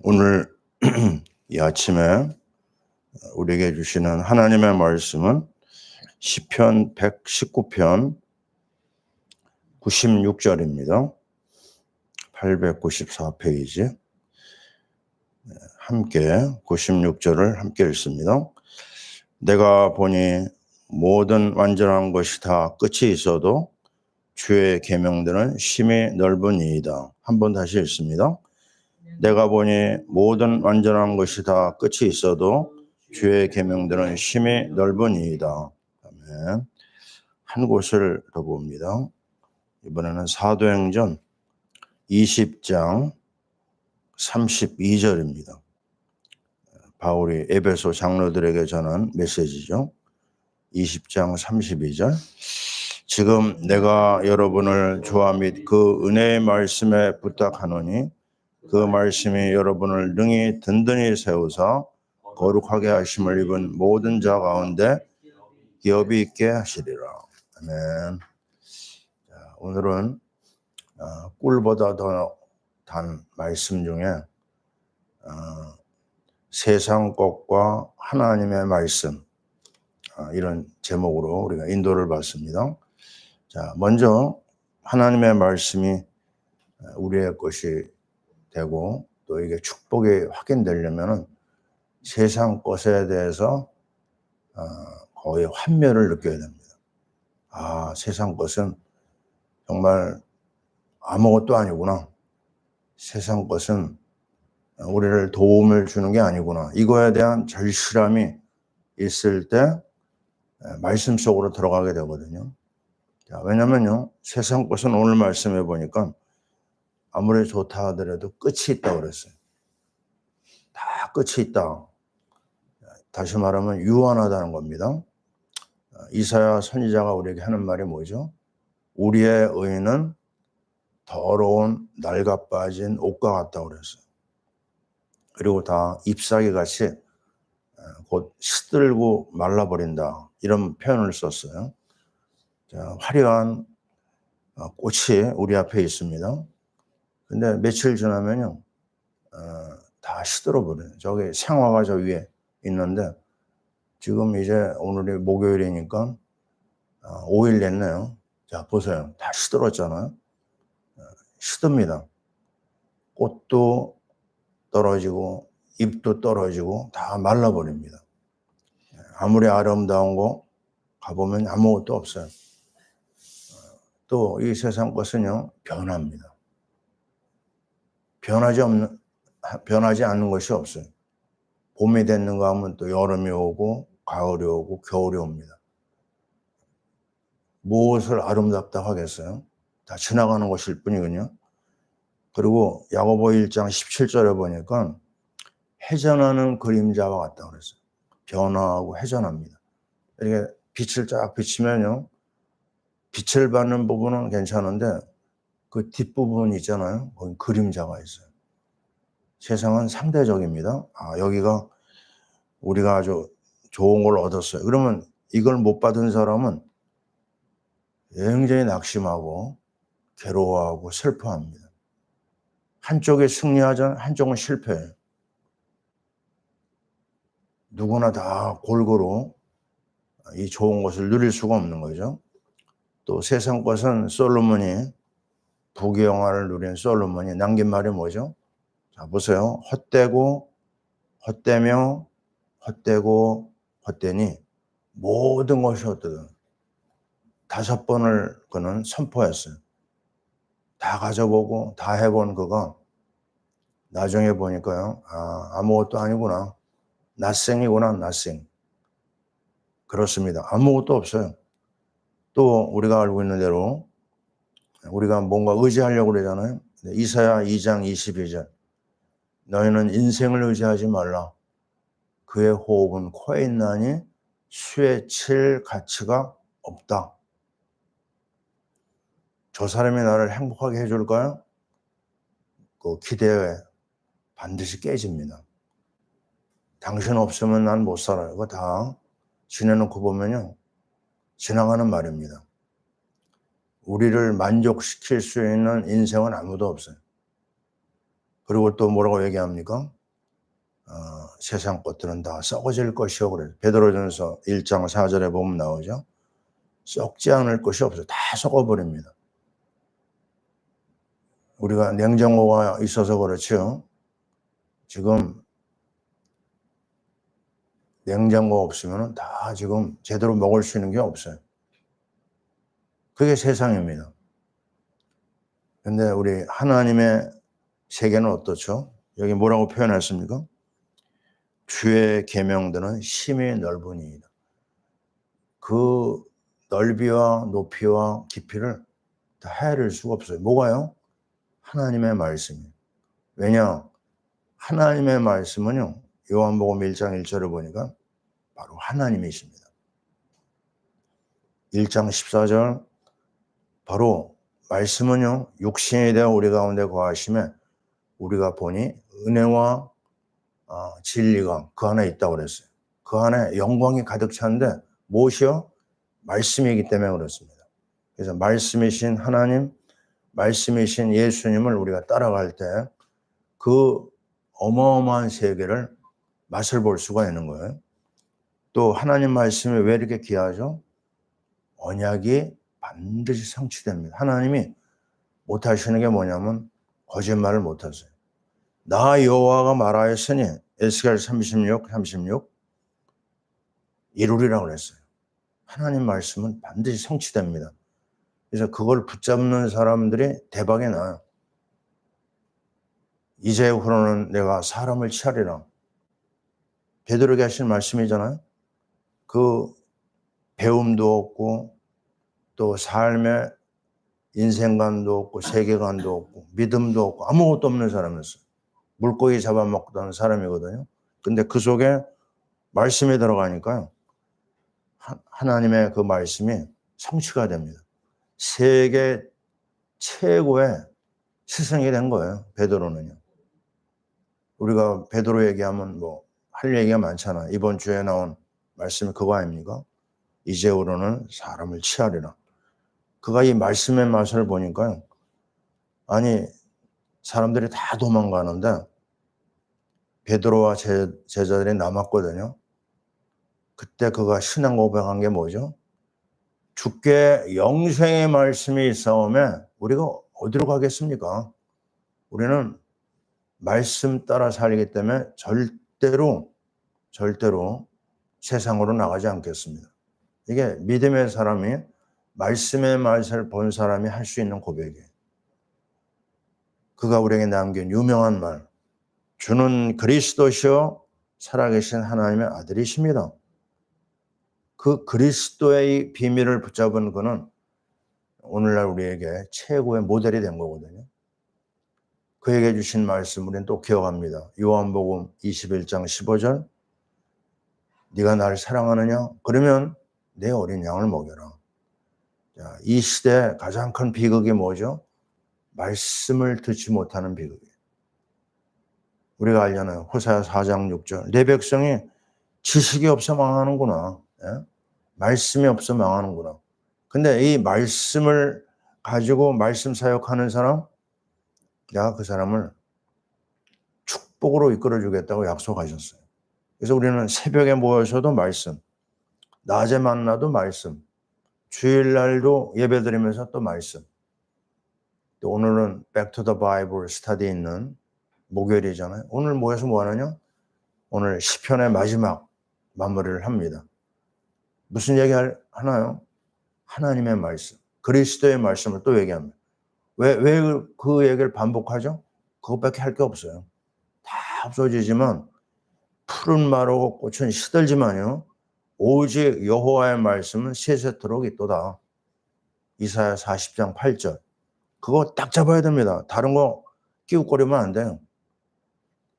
오늘 이 아침에 우리에게 주시는 하나님의 말씀은 시편 119편 96절입니다. 894페이지. 함께 96절을 함께 읽습니다. 내가 보니 모든 완전한 것이 다 끝이 있어도 주의 계명들은 심히 넓으니이다. 한번 다시 읽습니다. 내가 보니 모든 완전한 것이 다 끝이 있어도 주의 계명들은 심히 넓으니이다. 아멘. 한 곳을 더 봅니다. 이번에는 사도행전 20장 32절입니다. 바울이 에베소 장로들에게 전한 메시지죠. 20장 32절. 지금 내가 여러분을 조화 및 그 은혜의 말씀에 부탁하노니 그 말씀이 여러분을 능히 든든히 세우사 거룩하게 하심을 입은 모든 자 가운데 기업이 있게 하시리라. 아멘. 자, 오늘은 꿀보다 더 단 말씀 중에 세상 것과 하나님의 말씀, 이런 제목으로 우리가 인도를 받습니다. 자, 먼저 하나님의 말씀이 우리의 것이 되고 또 이게 축복이 확인되려면은 세상 것에 대해서 거의 환멸을 느껴야 됩니다. 세상 것은 정말 아무것도 아니구나. 세상 것은 우리를 도움을 주는 게 아니구나. 이거에 대한 절실함이 있을 때 말씀 속으로 들어가게 되거든요. 자, 왜냐면요, 세상 것은 오늘 말씀해 보니까 아무리 좋다 하더라도 끝이 있다고 그랬어요. 다 끝이 있다. 다시 말하면 유한하다는 겁니다. 이사야 선지자가 우리에게 하는 말이 뭐죠? 우리의 의는 더러운 낡아 빠진 옷과 같다고 그랬어요. 그리고 다 잎사귀 같이 곧 시들고 말라버린다. 이런 표현을 썼어요. 자, 화려한 꽃이 우리 앞에 있습니다. 근데 며칠 지나면요, 다 시들어버려요. 저기 생화가 저 위에 있는데 지금 이제 오늘이 목요일이니까 5일 됐네요. 자, 보세요. 다 시들었잖아요. 시듭니다. 꽃도 떨어지고 잎도 떨어지고 다 말라버립니다. 아무리 아름다운 거 가보면 아무것도 없어요. 또 이 세상 것은요, 변합니다. 변하지 않는 것이 없어요. 봄이 됐는가 하면 또 여름이 오고 가을이 오고 겨울이 옵니다. 무엇을 아름답다 하겠어요? 다 지나가는 것일 뿐이군요. 그리고 야고보 1장 17절에 보니까 회전하는 그림자와 같다고 그랬어요. 변화하고 회전합니다. 이렇게 빛을 쫙 비치면요, 빛을 받는 부분은 괜찮은데 그 뒷부분 있잖아요. 거기 그림자가 있어요. 세상은 상대적입니다. 여기가 우리가 아주 좋은 걸 얻었어요. 그러면 이걸 못 받은 사람은 굉장히 낙심하고 괴로워하고 슬퍼합니다. 한쪽에 승리하자 한쪽은 실패해요. 누구나 다 골고루 이 좋은 것을 누릴 수가 없는 거죠. 또 세상 것은 솔로몬이 부귀영화를 누린 솔로몬이 남긴 말이 뭐죠? 자, 보세요. 헛되고 헛되며 헛되고 헛되니 모든 것이 헛되다. 5번을 그는 선포했어요. 다 가져보고 다 해본 그가 나중에 보니까요, 아무것도 아니구나. nothing이구나, nothing. 그렇습니다. 아무것도 없어요. 또 우리가 알고 있는 대로 우리가 뭔가 의지하려고 그러잖아요. 이사야 2장 22절. 너희는 인생을 의지하지 말라. 그의 호흡은 코에 있나니 수에 칠 가치가 없다. 저 사람이 나를 행복하게 해줄까요? 그 기대에 반드시 깨집니다. 당신 없으면 난 못 살아요. 그거 다 지내놓고 보면요, 지나가는 말입니다. 우리를 만족시킬 수 있는 인생은 아무도 없어요. 그리고 또 뭐라고 얘기합니까? 세상 것들은 다 썩어질 것이요. 그래. 베드로전서 1장 4절에 보면 나오죠. 썩지 않을 것이 없어요. 다 썩어버립니다. 우리가 냉장고가 있어서 그렇죠. 지금 냉장고 없으면 다 지금 제대로 먹을 수 있는 게 없어요. 그게 세상입니다. 근데 우리 하나님의 세계는 어떻죠? 여기 뭐라고 표현했습니까? 주의 계명들은 심히 넓으니이다. 그 넓이와 높이와 깊이를 다 헤아릴 수가 없어요. 뭐가요? 하나님의 말씀이에요. 왜냐? 하나님의 말씀은요, 요한복음 1장 1절을 보니까 바로 하나님이십니다. 1장 14절, 바로 말씀은요, 육신이 되어 우리 가운데 거하심에 우리가 보니 은혜와 진리가 그 안에 있다고 그랬어요. 그 안에 영광이 가득 찼는데 무엇이요? 말씀이기 때문에 그렇습니다. 그래서 말씀이신 하나님, 말씀이신 예수님을 우리가 따라갈 때 그 어마어마한 세계를 맛을 볼 수가 있는 거예요. 또 하나님 말씀이 왜 이렇게 귀하죠? 언약이 반드시 성취됩니다. 하나님이 못하시는 게 뭐냐면 거짓말을 못하세요. 나 여호와가 말하였으니 에스겔 36 이루리라고 그랬어요. 하나님 말씀은 반드시 성취됩니다. 그래서 그걸 붙잡는 사람들이 대박이 나요. 이제후로는 내가 사람을 취하리라. 베드로에게 하신 말씀이잖아요. 그 배움도 없고 또 삶의 인생관도 없고 세계관도 없고 믿음도 없고 아무것도 없는 사람이었어요. 물고기 잡아먹던 사람이거든요. 근데 그 속에 말씀이 들어가니까요. 하나님의 그 말씀이 성취가 됩니다. 세계 최고의 스승이 된 거예요. 베드로는요. 우리가 베드로 얘기하면 뭐 할 얘기가 많잖아. 이번 주에 나온 말씀이 그거 아닙니까? 이제후로는 사람을 취하리라. 그가 이 말씀의 맛을 보니까요. 아니 사람들이 다 도망가는데 베드로와 제자들이 남았거든요. 그때 그가 신앙 고백한 게 뭐죠? 주께 영생의 말씀이 있사오매 우리가 어디로 가겠습니까? 우리는 말씀 따라 살기 때문에 절대로 세상으로 나가지 않겠습니다. 이게 믿음의 사람이 말씀의 말씀을 본 사람이 할 수 있는 고백이에요. 그가 우리에게 남긴 유명한 말, 주는 그리스도시요 살아계신 하나님의 아들이십니다. 그 그리스도의 비밀을 붙잡은 그는 오늘날 우리에게 최고의 모델이 된 거거든요. 그에게 주신 말씀 우리는 또 기억합니다. 요한복음 21장 15절 네가 나를 사랑하느냐? 그러면 내 어린 양을 먹여라. 자, 이 시대 가장 큰 비극이 뭐죠? 말씀을 듣지 못하는 비극이에요. 우리가 알잖아요. 호세아 4장 6절 내 백성이 지식이 없어 망하는구나. 예? 말씀이 없어 망하는구나. 근데 이 말씀을 가지고 말씀 사역하는 사람, 내가 그 사람을 축복으로 이끌어주겠다고 약속하셨어요. 그래서 우리는 새벽에 모여서도 말씀, 낮에 만나도 말씀, 주일날도 예배드리면서 또 말씀. 또 오늘은 Back to the Bible 스터디 있는 목요일이잖아요. 오늘 모여서 뭐 하느냐? 오늘 시편의 마지막 마무리를 합니다. 무슨 얘기 하나요? 하나님의 말씀, 그리스도의 말씀을 또 얘기합니다. 왜 그 얘기를 반복하죠? 그것밖에 할 게 없어요. 다 없어지지만 푸른 마르고 꽃은 시들지만요. 오직 여호와의 말씀은 세세토록 있도다. 이사야 40장 8절. 그거 딱 잡아야 됩니다. 다른 거 끼우거리면 안 돼요.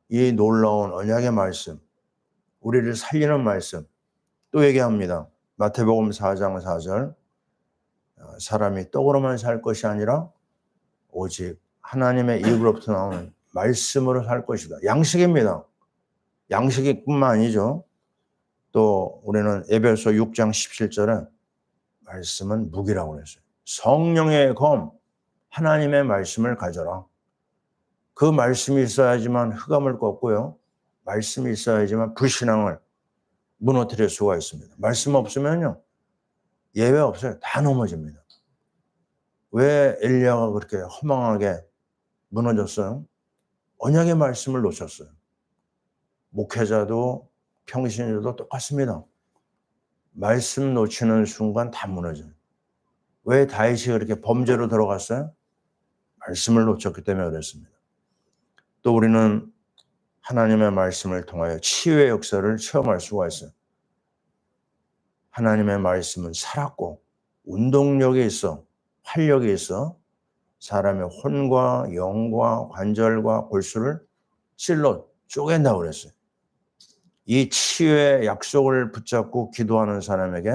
이 놀라운 언약의 말씀, 우리를 살리는 말씀 또 얘기합니다. 마태복음 4장 4절 사람이 떡으로만 살 것이 아니라 오직 하나님의 입으로부터 나오는 말씀으로 살 것이다. 양식입니다. 양식이 뿐만 아니죠. 또 우리는 에베소 6장 17절에 말씀은 무기라고 그랬어요. 성령의 검, 하나님의 말씀을 가져라. 그 말씀이 있어야지만 흑암을 꺾고요. 말씀이 있어야지만 불신앙을 무너뜨릴 수가 있습니다. 말씀 없으면요. 예외 없어요. 다 넘어집니다. 왜 엘리야가 그렇게 허망하게 무너졌어요? 언약의 말씀을 놓쳤어요. 목회자도 평신자도 똑같습니다. 말씀 놓치는 순간 다 무너져요. 왜 다윗이 그렇게 범죄로 들어갔어요? 말씀을 놓쳤기 때문에 그랬습니다. 또 우리는 하나님의 말씀을 통하여 치유의 역사를 체험할 수가 있어요. 하나님의 말씀은 살았고 운동력이 있어, 활력이 있어 사람의 혼과 영과 관절과 골수를 찔러 쪼갠다고 그랬어요. 이 치유의 약속을 붙잡고 기도하는 사람에게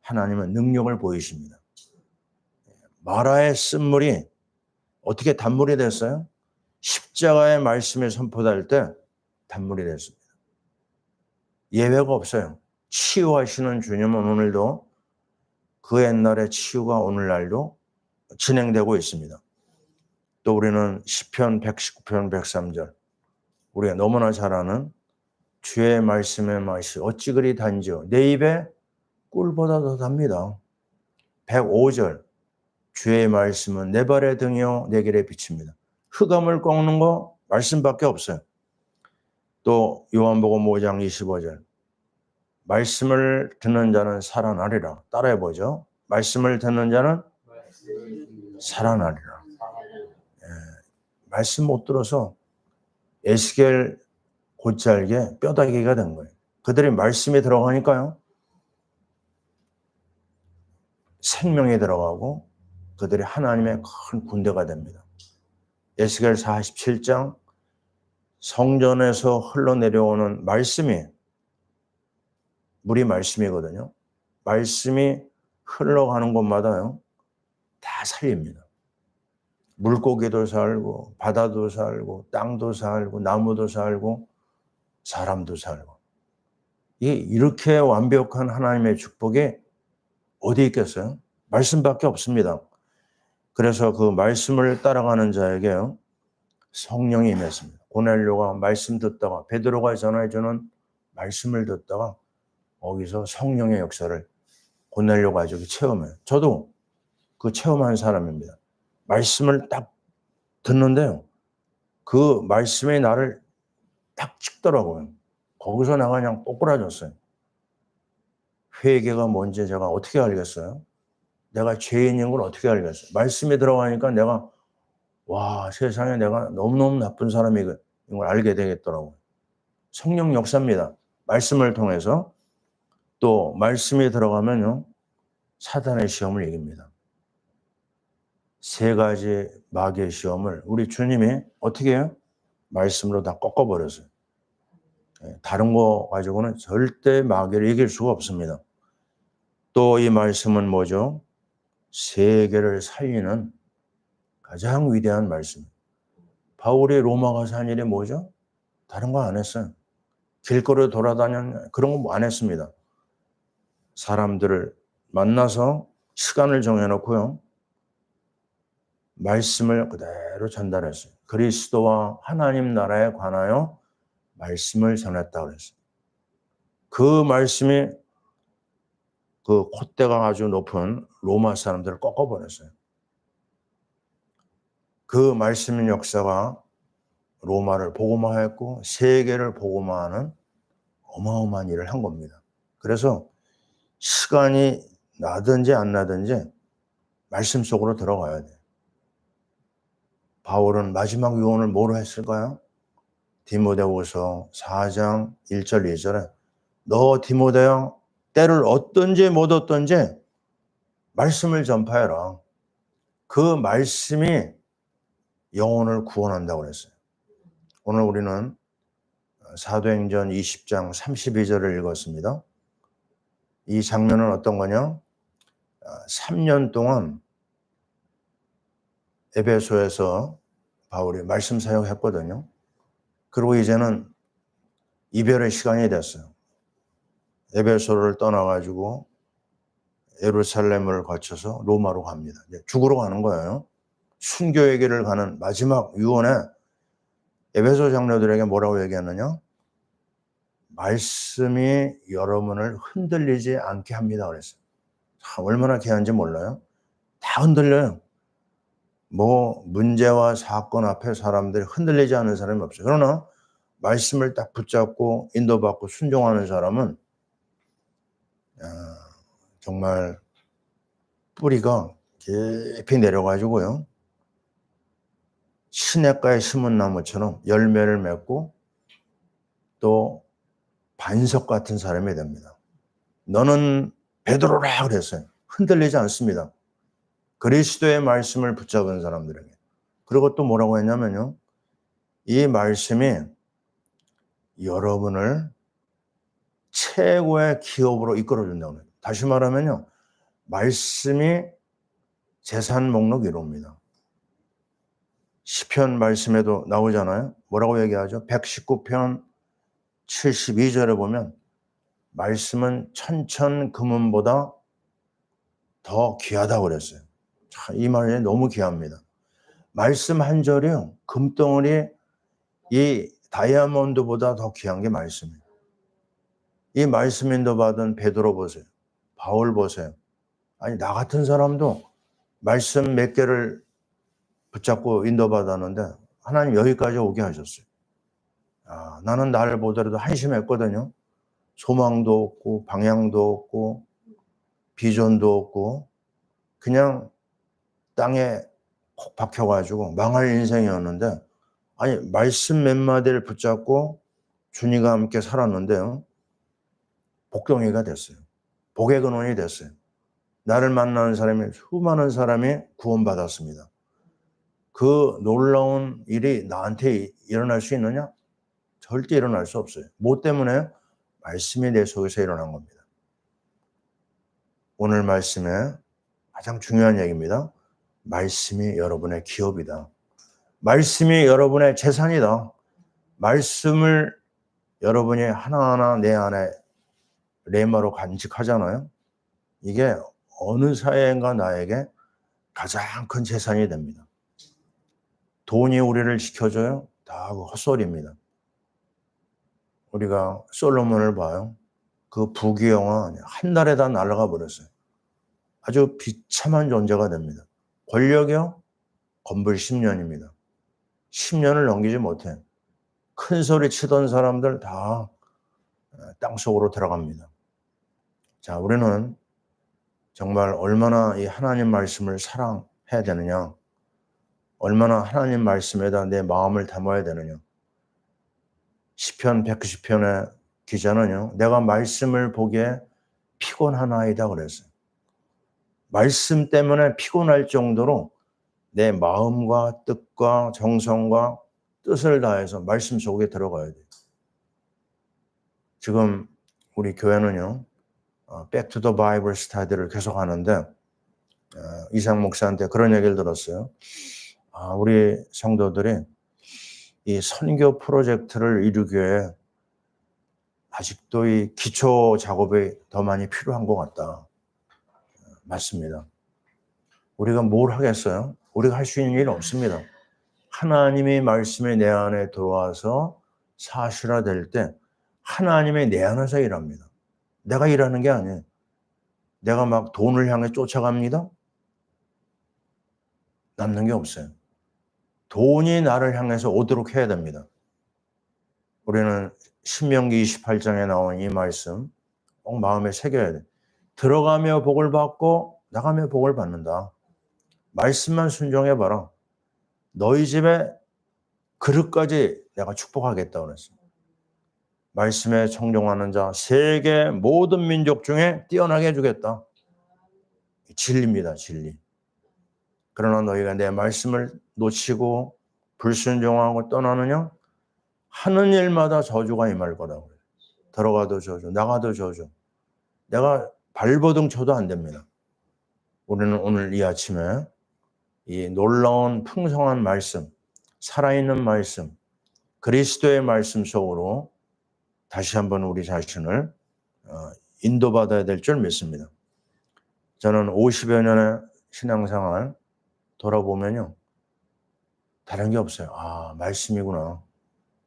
하나님은 능력을 보이십니다. 마라의 쓴물이 어떻게 단물이 됐어요? 십자가의 말씀이 선포될 때 단물이 됐습니다. 예외가 없어요. 치유하시는 주님은 오늘도 그 옛날의 치유가 오늘날도 진행되고 있습니다. 또 우리는 시편 119편 103절 우리가 너무나 잘 아는 주의 말씀의 맛이 어찌 그리 단지요 내 입에 꿀보다 더 답니다. 105절 주의 말씀은 내 발의 등이요 내 길의 빛입니다. 흑암을 꺾는 거 말씀밖에 없어요. 또 요한복음 5장 25절 말씀을 듣는 자는 살아나리라. 따라해보죠. 말씀을 듣는 자는 살아나리라. 말씀 못 들어서 에스겔 곧잘게 뼈다귀가 된 거예요. 그들이 말씀이 들어가니까요. 생명이 들어가고 그들이 하나님의 큰 군대가 됩니다. 에스겔 47장 성전에서 흘러내려오는 말씀이 물이 말씀이거든요. 말씀이 흘러가는 곳마다요. 다 살립니다. 물고기도 살고 바다도 살고 땅도 살고 나무도 살고 사람도 살고 이렇게 완벽한 하나님의 축복이 어디 있겠어요? 말씀밖에 없습니다. 그래서 그 말씀을 따라가는 자에게요. 성령이 임했습니다. 고넬료가 말씀 듣다가 베드로가 전해주는 말씀을 듣다가 거기서 성령의 역사를 고넬료 가족이 체험해요. 저도 그 체험한 사람입니다. 말씀을 딱 듣는데요. 그 말씀이 나를 딱 찍더라고요. 거기서 내가 그냥 꼬꾸라졌어요. 회개가 뭔지 제가 어떻게 알겠어요? 내가 죄인인 걸 어떻게 알겠어요? 말씀이 들어가니까 내가 와 세상에 내가 너무너무 나쁜 사람인 걸 알게 되겠더라고요. 성령 역사입니다. 말씀을 통해서 또 말씀이 들어가면요. 사단의 시험을 이깁니다. 세 가지 마귀의 시험을 우리 주님이 어떻게 해요? 말씀으로 다 꺾어버렸어요. 다른 거 가지고는 절대 마귀를 이길 수가 없습니다. 또 이 말씀은 뭐죠? 세계를 살리는 가장 위대한 말씀. 바울이 로마 가서 한 일이 뭐죠? 다른 거 안 했어요. 길거리에 돌아다니는 그런 거 안 했습니다. 사람들을 만나서 시간을 정해놓고요. 말씀을 그대로 전달했어요. 그리스도와 하나님 나라에 관하여 말씀을 전했다고 그랬어요. 그 말씀이 그 콧대가 아주 높은 로마 사람들을 꺾어버렸어요. 그 말씀 역사가 로마를 복음화했고 세계를 복음화하는 어마어마한 일을 한 겁니다. 그래서 시간이 나든지 안 나든지 말씀 속으로 들어가야 돼요. 바울은 마지막 유언을 뭐로 했을까요? 디모데후서 4장 1절 2절에 너 디모데야 때를 얻든지 못 얻든지 말씀을 전파해라. 그 말씀이 영혼을 구원한다고 그랬어요. 오늘 우리는 사도행전 20장 32절을 읽었습니다. 이 장면은 어떤 거냐? 3년 동안 에베소에서 바울이 말씀 사역했거든요. 그리고 이제는 이별의 시간이 됐어요. 에베소를 떠나가지고 예루살렘을 거쳐서 로마로 갑니다. 죽으러 가는 거예요. 순교의 길을 가는 마지막 유언에 에베소 장로들에게 뭐라고 얘기하느냐? 말씀이 여러분을 흔들리지 않게 합니다 그랬어요. 참 얼마나 귀한지 몰라요? 다 흔들려요. 뭐 문제와 사건 앞에 사람들이 흔들리지 않는 사람이 없어요. 그러나 말씀을 딱 붙잡고 인도받고 순종하는 사람은 정말 뿌리가 깊이 내려가지고요. 시냇가에 심은 나무처럼 열매를 맺고 또 반석 같은 사람이 됩니다. 너는 베드로라 그랬어요. 흔들리지 않습니다. 그리스도의 말씀을 붙잡은 사람들에게. 그리고 또 뭐라고 했냐면요. 이 말씀이 여러분을 최고의 기업으로 이끌어준다고 해요. 다시 말하면요. 말씀이 재산 목록 1호입니다. 시편 말씀에도 나오잖아요. 뭐라고 얘기하죠? 119편 72절에 보면 말씀은 천천 금은보다 더 귀하다고 그랬어요. 참, 이 말이 너무 귀합니다. 말씀 한 절이요. 금덩어리 이 다이아몬드보다 더 귀한 게 말씀이에요. 이 말씀 인도받은 베드로 보세요. 바울 보세요. 아니 나 같은 사람도 말씀 몇 개를 붙잡고 인도받았는데 하나님 여기까지 오게 하셨어요. 나는 나를 보더라도 한심했거든요. 소망도 없고 방향도 없고 비전도 없고 그냥 땅에 콕 박혀가지고 망할 인생이었는데 아니 말씀 몇 마디를 붙잡고 주님과 함께 살았는데요. 복덩이가 됐어요. 복의 근원이 됐어요. 나를 만나는 사람이 수많은 사람이 구원받았습니다. 그 놀라운 일이 나한테 일어날 수 있느냐? 절대 일어날 수 없어요. 뭐 때문에? 말씀이 내 속에서 일어난 겁니다. 오늘 말씀에 가장 중요한 얘기입니다. 말씀이 여러분의 기업이다. 말씀이 여러분의 재산이다. 말씀을 여러분이 하나하나 내 안에 레마로 간직하잖아요. 이게 어느 사회인가 나에게 가장 큰 재산이 됩니다. 돈이 우리를 지켜줘요? 다 헛소리입니다. 우리가 솔로몬을 봐요. 그 부귀영화 한 달에 다 날아가 버렸어요. 아주 비참한 존재가 됩니다. 권력이요? 건불 10년입니다. 10년을 넘기지 못해. 큰 소리 치던 사람들 다 땅속으로 들어갑니다. 자, 우리는 정말 얼마나 이 하나님 말씀을 사랑해야 되느냐, 얼마나 하나님 말씀에다 내 마음을 담아야 되느냐. 시편 190편의 기자는요, 내가 말씀을 보기에 피곤하나이다 그랬어요. 말씀 때문에 피곤할 정도로 내 마음과 뜻과 정성과 뜻을 다해서 말씀 속에 들어가야 돼요. 지금 우리 교회는요, Back to the Bible 스타디를 계속 하는데 이상 목사한테 그런 얘기를 들었어요. 우리 성도들이 이 선교 프로젝트를 이루기 위해 아직도 이 기초 작업이 더 많이 필요한 것 같다. 맞습니다. 우리가 뭘 하겠어요? 우리가 할 수 있는 일 없습니다. 하나님의 말씀이 내 안에 들어와서 사실화될 때 하나님의 내 안에서 일합니다. 내가 일하는 게 아니에요. 내가 막 돈을 향해 쫓아갑니다. 남는 게 없어요. 돈이 나를 향해서 오도록 해야 됩니다. 우리는 신명기 28장에 나온 이 말씀 꼭 마음에 새겨야 돼. 들어가며 복을 받고 나가며 복을 받는다. 말씀만 순종해봐라. 너희 집에 그릇까지 내가 축복하겠다 그랬어요. 말씀에 청종하는 자 세계 모든 민족 중에 뛰어나게 해주겠다. 진리입니다. 진리. 그러나 너희가 내 말씀을 놓치고 불순종하고 떠나느냐? 하는 일마다 저주가 임할 거라고. 들어가도 저주, 나가도 저주. 내가 발버둥 쳐도 안 됩니다. 우리는 오늘 이 아침에 이 놀라운 풍성한 말씀, 살아있는 말씀, 그리스도의 말씀 속으로 다시 한번 우리 자신을 인도받아야 될 줄 믿습니다. 저는 50여 년의 신앙생활 돌아보면요. 다른 게 없어요. 말씀이구나.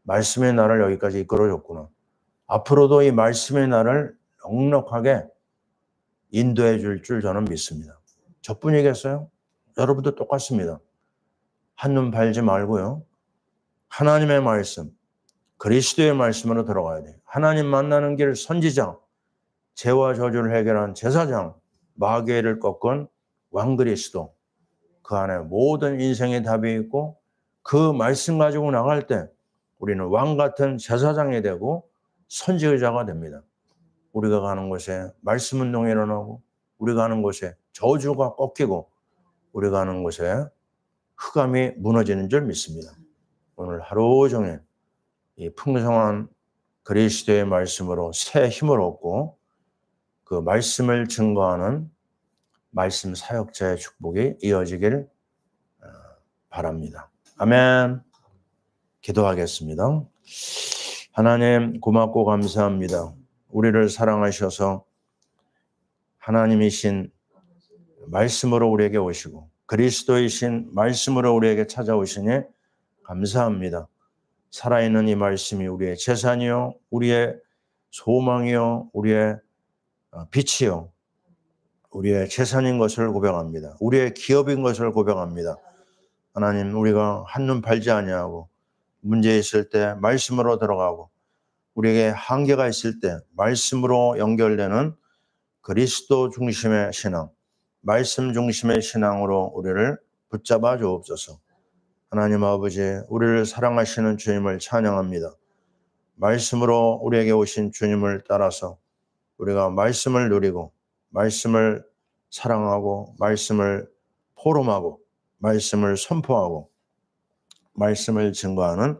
말씀의 나를 여기까지 이끌어줬구나. 앞으로도 이 말씀의 나를 넉넉하게 인도해 줄 저는 믿습니다. 저뿐이겠어요? 여러분도 똑같습니다. 한눈 팔지 말고요. 하나님의 말씀, 그리스도의 말씀으로 들어가야 돼요. 하나님 만나는 길 선지자, 죄와 저주를 해결한 제사장, 마귀를 꺾은 왕 그리스도, 그 안에 모든 인생의 답이 있고 그 말씀 가지고 나갈 때 우리는 왕 같은 제사장이 되고 선지자가 됩니다. 우리가 가는 곳에 말씀 운동이 일어나고 우리가 가는 곳에 저주가 꺾이고 우리가 가는 곳에 흑암이 무너지는 줄 믿습니다. 오늘 하루 종일 이 풍성한 그리스도의 말씀으로 새 힘을 얻고 그 말씀을 증거하는 말씀 사역자의 축복이 이어지길 바랍니다. 아멘. 기도하겠습니다. 하나님 고맙고 감사합니다. 우리를 사랑하셔서 하나님이신 말씀으로 우리에게 오시고 그리스도이신 말씀으로 우리에게 찾아오시니 감사합니다. 살아있는 이 말씀이 우리의 재산이요, 우리의 소망이요, 우리의 빛이요, 우리의 재산인 것을 고백합니다. 우리의 기업인 것을 고백합니다. 하나님, 우리가 한눈 팔지 아니하고 문제 있을 때 말씀으로 들어가고 우리에게 한계가 있을 때 말씀으로 연결되는 그리스도 중심의 신앙, 말씀 중심의 신앙으로 우리를 붙잡아 주옵소서. 하나님 아버지, 우리를 사랑하시는 주님을 찬양합니다. 말씀으로 우리에게 오신 주님을 따라서 우리가 말씀을 누리고 말씀을 사랑하고 말씀을 포럼하고 말씀을 선포하고 말씀을 증거하는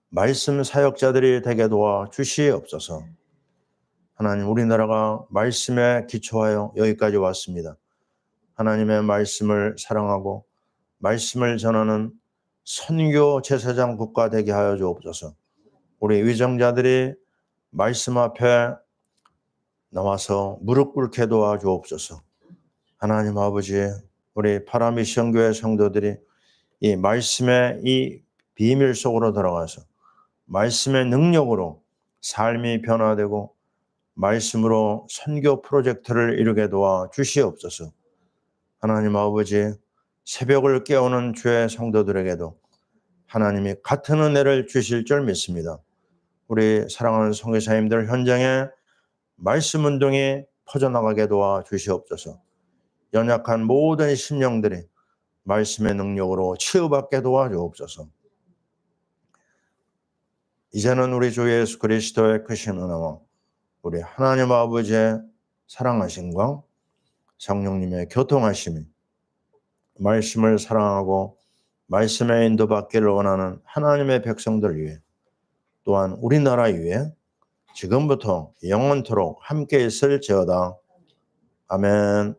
말씀 사역자들이 되게 도와 주시옵소서. 하나님, 우리나라가 말씀에 기초하여 여기까지 왔습니다. 하나님의 말씀을 사랑하고 말씀을 전하는 선교 제사장 국가 되게 하여 주옵소서. 우리 위정자들이 말씀 앞에 나와서 무릎 꿇게 도와 주옵소서. 하나님 아버지, 우리 파라미션교회 성도들이 이 말씀의 이 비밀 속으로 들어가서 말씀의 능력으로 삶이 변화되고 말씀으로 선교 프로젝트를 이루게 도와 주시옵소서. 하나님 아버지, 새벽을 깨우는 주의 성도들에게도 하나님이 같은 은혜를 주실 줄 믿습니다. 우리 사랑하는 선교사님들 현장에 말씀 운동이 퍼져나가게 도와 주시옵소서. 연약한 모든 심령들이 말씀의 능력으로 치유받게 도와 주옵소서. 이제는 우리 주 예수 그리스도의 크신 은혜와 우리 하나님 아버지의 사랑하심과 성령님의 교통하심이 말씀을 사랑하고 말씀의 인도받기를 원하는 하나님의 백성들 위해 또한 우리나라 위에 지금부터 영원토록 함께 있을지어다. 아멘.